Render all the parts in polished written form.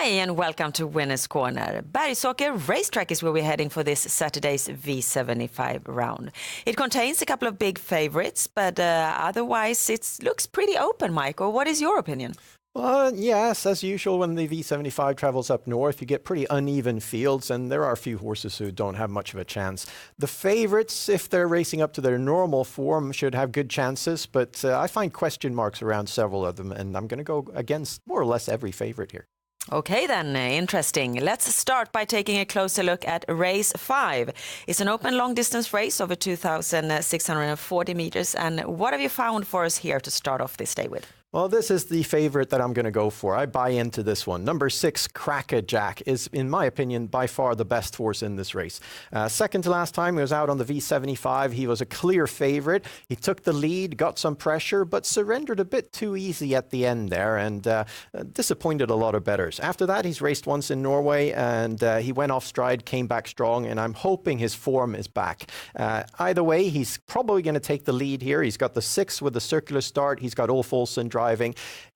Hi and welcome to Winners Corner. Bergsåker racetrack is where we're heading for this Saturday's V75 round. It contains a couple of big favorites, but otherwise it looks pretty open, Michael. What is your opinion? Well, yes, as usual, when the V75 travels up north, you get pretty uneven fields, and there are a few horses who don't have much of a chance. The favorites, if they're racing up to their normal form, should have good chances, but I find question marks around several of them, and I'm going to go against more or less every favorite here. Okay then, interesting. Let's start by taking a closer look at race 5. It's an open long distance race over 2,640 meters. And what have you found for us here to start off this day with? Well, this is the favorite that I'm going to go for. I buy into this one. Number 6, Crackerjack, is, in my opinion, by far the best horse in this race. Second to last time he was out on the V75, he was a clear favorite. He took the lead, got some pressure, but surrendered a bit too easy at the end there and disappointed a lot of bettors. After that, he's raced once in Norway and he went off stride, came back strong, and I'm hoping his form is back. Either way, he's probably going to take the lead here. He's got the 6 with the circular start. He's got Ulf Olsen driving.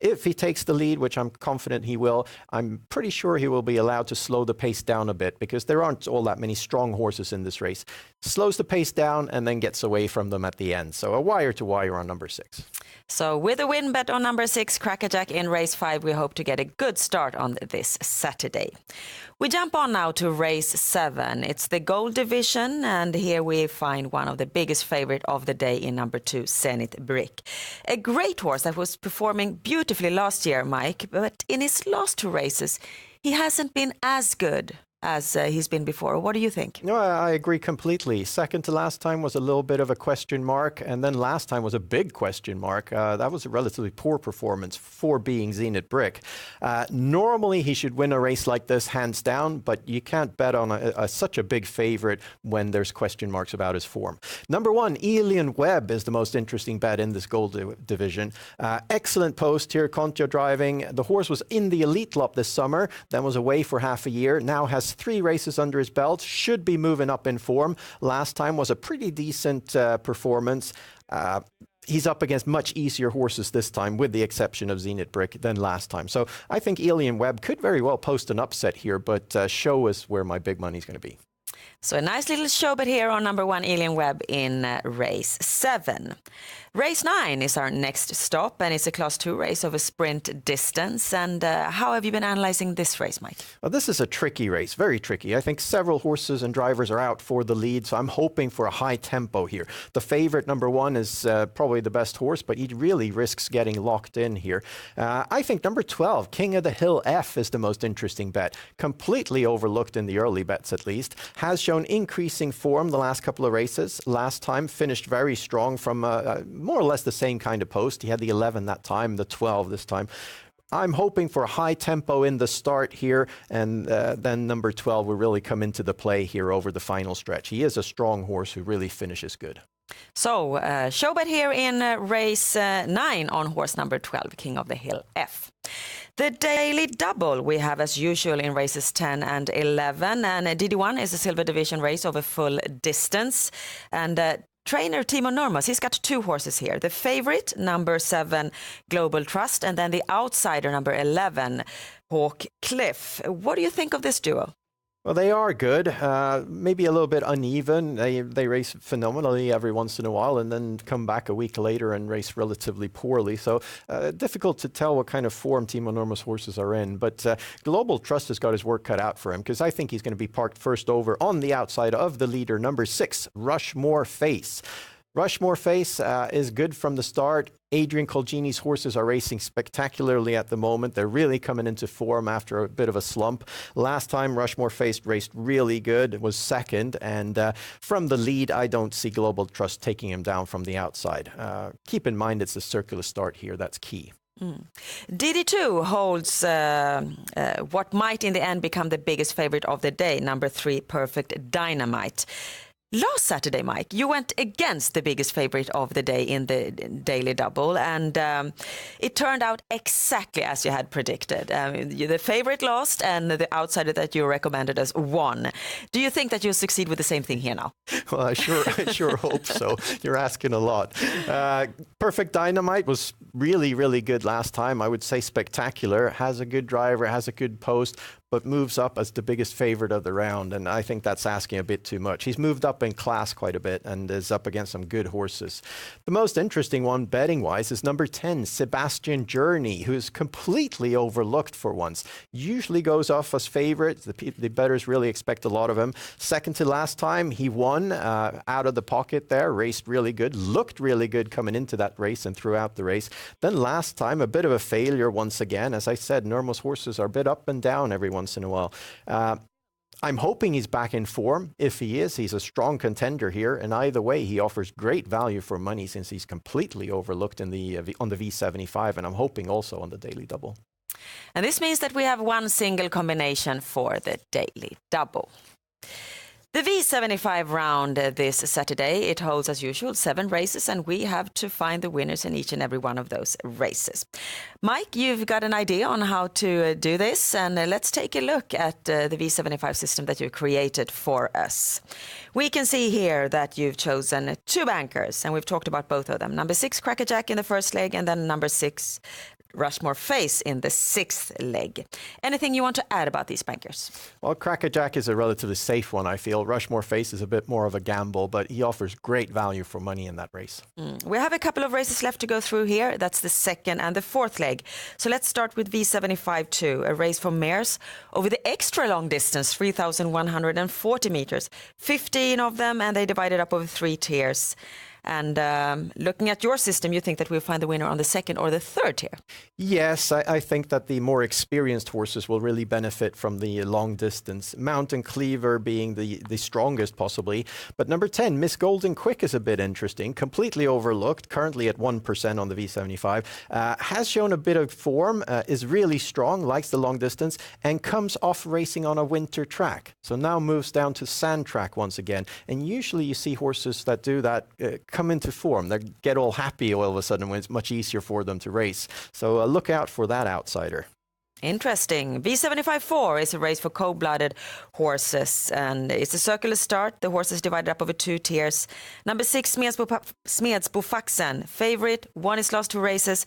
If he takes the lead, which I'm confident he will, I'm pretty sure he will be allowed to slow the pace down a bit because there aren't all that many strong horses in this race. Slows the pace down and then gets away from them at the end. So a wire to wire on number 6. So with a win bet on number 6, Crackerjack in race 5, we hope to get a good start on this Saturday. We jump on now to race 7. It's the Gold Division, and here we find one of the biggest favorite of the day in number 2, Zenit Brick. A great horse that was performing beautifully last year, Mike, but in his last 2 races, he hasn't been as good as he's been before. What do you think? No, I agree completely. Second to last time was a little bit of a question mark, and then last time was a big question mark. That was a relatively poor performance for being Zenit Brick. Normally, he should win a race like this hands down, but you can't bet on such a big favorite when there's question marks about his form. Number 1, Alien Webb is the most interesting bet in this Gold Division. Excellent post here, Kontio driving. The horse was in the Elite Lot this summer, then was away for half a year, now has 3 races under his belt, should be moving up in form. Last time was a pretty decent performance. He's up against much easier horses this time, with the exception of Zenit Brick, than last time. So I think Alien Webb could very well post an upset here, but show is where my big money is going to be. So a nice little show bet here on number 1, Alien Webb in race 7. Race 9 is our next stop, and it's a Class 2 race over sprint distance. And how have you been analyzing this race, Mike? Well, this is a tricky race, very tricky. I think several horses and drivers are out for the lead, so I'm hoping for a high tempo here. The favorite, number 1, is probably the best horse, but he really risks getting locked in here. I think number 12, King of the Hill F, is the most interesting bet. Completely overlooked in the early bets, at least. Has shown increasing form the last couple of races. Last time finished very strong from more or less the same kind of post. He had the 11 that time, the 12 this time. I'm hoping for a high tempo in the start here, and then number 12 will really come into the play here over the final stretch. He is a strong horse who really finishes good. So, show bet here in race 9 on horse number 12, King of the Hill F. The daily double we have as usual in races 10 and 11, and DD1 is a silver division race over full distance, and trainer Timo Nurmos, he's got 2 horses here. The favorite, number 7, Global Trust, and then the outsider, number 11, Hawk Cliff. What do you think of this duo? Well, they are good, maybe a little bit uneven. They race phenomenally every once in a while and then come back a week later and race relatively poorly. So difficult to tell what kind of form Timo Nurmos horses are in. But Global Trust has got his work cut out for him, because I think he's going to be parked first over on the outside of the leader, number 6, Rushmore Face. Rushmore Face is good from the start. Adrian Colgini's horses are racing spectacularly at the moment. They're really coming into form after a bit of a slump. Last time, Rushmore Face raced really good. It was second. And from the lead, I don't see Global Trust taking him down from the outside. Keep in mind, it's a circular start here. That's key. DD2 holds what might in the end become the biggest favorite of the day, number 3, Perfect Dynamite. Last Saturday, Mike, you went against the biggest favorite of the day in the daily double, and it turned out exactly as you had predicted. The favorite lost, and the outsider that you recommended us won. Do you think that you'll succeed with the same thing here now? Well, I sure hope so. You're asking a lot. Perfect Dynamite was really, really good last time. I would say spectacular. Has a good driver, has a good post, but moves up as the biggest favorite of the round, and I think that's asking a bit too much. He's moved up in class quite a bit and is up against some good horses. The most interesting one, betting-wise, is number 10, Sebastian Journey, who's completely overlooked for once. Usually goes off as favorite. The bettors really expect a lot of him. Second to last time, he won out of the pocket there, raced really good, looked really good coming into that race and throughout the race. Then last time, a bit of a failure once again. As I said, Nurmo's horses are a bit up and down every once in a while. I'm hoping he's back in form. If he is, he's a strong contender here, and either way he offers great value for money since he's completely overlooked in on the V75, and I'm hoping also on the daily double. And this means that we have one single combination for the daily double. The V75 round this Saturday, it holds as usual 7 races, and we have to find the winners in each and every one of those races. Mike, you've got an idea on how to do this, and let's take a look at the V75 system that you created for us. We can see here that you've chosen 2 bankers, and we've talked about both of them. Number 6, Crackerjack in the first leg, and then number 6, Rushmore Face in the 6th leg. Anything you want to add about these bankers? Well, Crackerjack is a relatively safe one, I feel. Rushmore Face is a bit more of a gamble, but he offers great value for money in that race. We have a couple of races left to go through here. That's the 2nd and the 4th leg. So let's start with V75-2, a race for mares over the extra long distance, 3,140 meters. 15 of them, and they divided up over 3 tiers. And looking at your system, you think that we'll find the winner on the 2nd or the 3rd tier? Yes, I think that the more experienced horses will really benefit from the long distance. Mountain Cleaver being the strongest possibly. But number 10, Miss Golden Quick is a bit interesting. Completely overlooked, currently at 1% on the V75. Has shown a bit of form, is really strong, likes the long distance, and comes off racing on a winter track. So now moves down to sand track once again. And usually you see horses that do that come into form. They get all happy all of a sudden when it's much easier for them to race. So look out for that outsider. Interesting. V75-4 is a race for cold-blooded horses, and it's a circular start. The horses divided up over 2 tiers. Number 6, Smedsbo Faxen, favorite, won his last 2 races.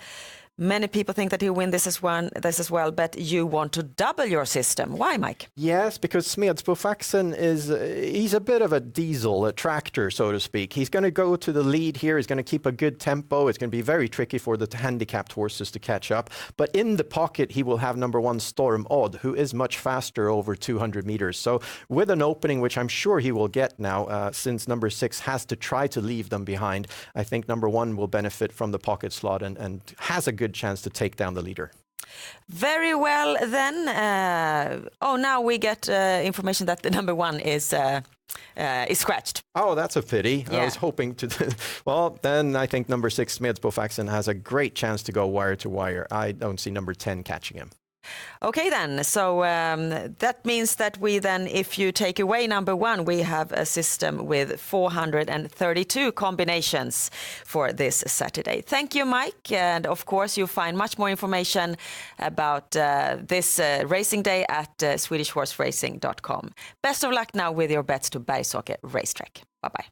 Many people think that he'll win this as well, but you want to double your system. Why, Mike? Yes, because Smedsbo Faxen he's a bit of a diesel, a tractor, so to speak. He's going to go to the lead here. He's going to keep a good tempo. It's going to be very tricky for the handicapped horses to catch up. But in the pocket, he will have number 1, Storm Odd, who is much faster over 200 meters. So with an opening, which I'm sure he will get now, since number 6 has to try to leave them behind, I think number 1 will benefit from the pocket slot and has a good chance to take down the leader. Very well then. Now we get information that the number 1 is scratched. Oh, that's a pity. Yeah. I was hoping to. Well, then I think number 6, Smedsbo Faxen, has a great chance to go wire to wire. I don't see number 10 catching him. Okay then, so that means that we then, if you take away number 1, we have a system with 432 combinations for this Saturday. Thank you, Mike, and of course you'll find much more information about this racing day at swedishhorseracing.com. Best of luck now with your bets to Bergsåker Racetrack. Bye-bye.